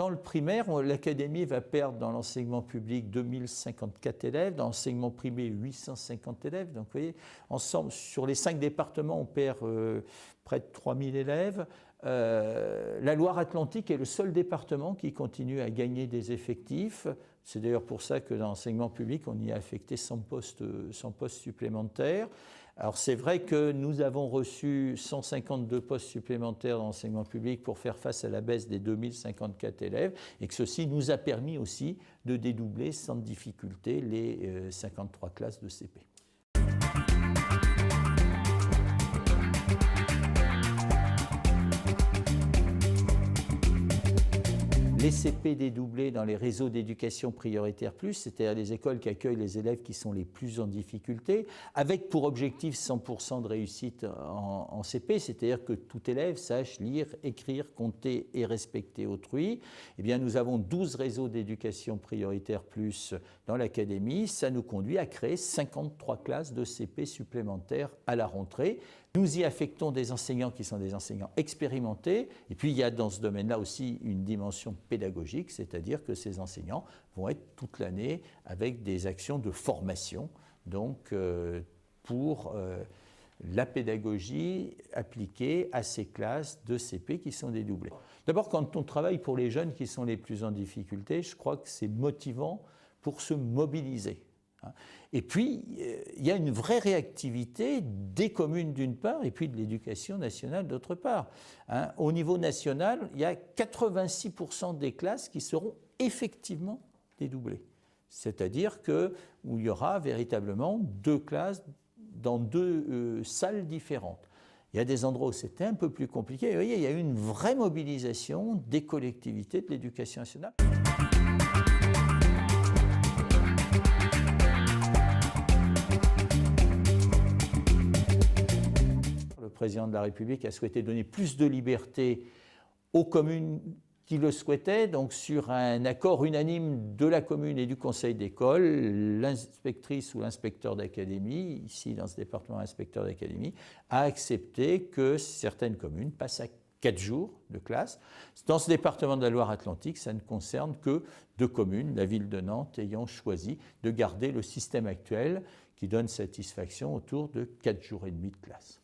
dans le primaire, l'académie va perdre dans l'enseignement public 2054 élèves, dans l'enseignement privé 850 élèves. Donc vous voyez, ensemble, sur les 5 départements, on perd près de 3000 élèves. La Loire-Atlantique est le seul département qui continue à gagner des effectifs. C'est d'ailleurs pour ça que dans l'enseignement public, on y a affecté 100 postes supplémentaires. Alors c'est vrai que nous avons reçu 152 postes supplémentaires dans l'enseignement public pour faire face à la baisse des 2054 élèves et que ceci nous a permis aussi de dédoubler sans difficulté les 53 classes de CP. Les CP dédoublés dans les réseaux d'éducation prioritaire plus, c'est-à-dire les écoles qui accueillent les élèves qui sont les plus en difficulté, avec pour objectif 100% de réussite en CP, c'est-à-dire que tout élève sache lire, écrire, compter et respecter autrui. Eh bien, nous avons 12 réseaux d'éducation prioritaire plus dans l'académie. Ça nous conduit à créer 53 classes de CP supplémentaires à la rentrée. Nous y affectons des enseignants qui sont des enseignants expérimentés. Et puis, il y a dans ce domaine-là aussi une dimension pédagogique, c'est-à-dire que ces enseignants vont être toute l'année avec des actions de formation, donc pour la pédagogie appliquée à ces classes de CP qui sont dédoublées. D'abord, quand on travaille pour les jeunes qui sont les plus en difficulté, je crois que c'est motivant pour se mobiliser. Et puis, il y a une vraie réactivité des communes d'une part et puis de l'éducation nationale d'autre part. Au niveau national, il y a 86% des classes qui seront effectivement dédoublées. C'est-à-dire qu'il y aura véritablement 2 classes dans 2 salles différentes. Il y a des endroits où c'était un peu plus compliqué. Vous voyez, il y a eu une vraie mobilisation des collectivités de l'éducation nationale. Le président de la République a souhaité donner plus de liberté aux communes qui le souhaitaient, donc sur un accord unanime de la commune et du conseil d'école, l'inspectrice ou l'inspecteur d'académie, ici dans ce département inspecteur d'académie, a accepté que certaines communes passent à 4 jours de classe. Dans ce département de la Loire-Atlantique, ça ne concerne que 2 communes, la ville de Nantes ayant choisi de garder le système actuel qui donne satisfaction autour de 4 jours et demi de classe.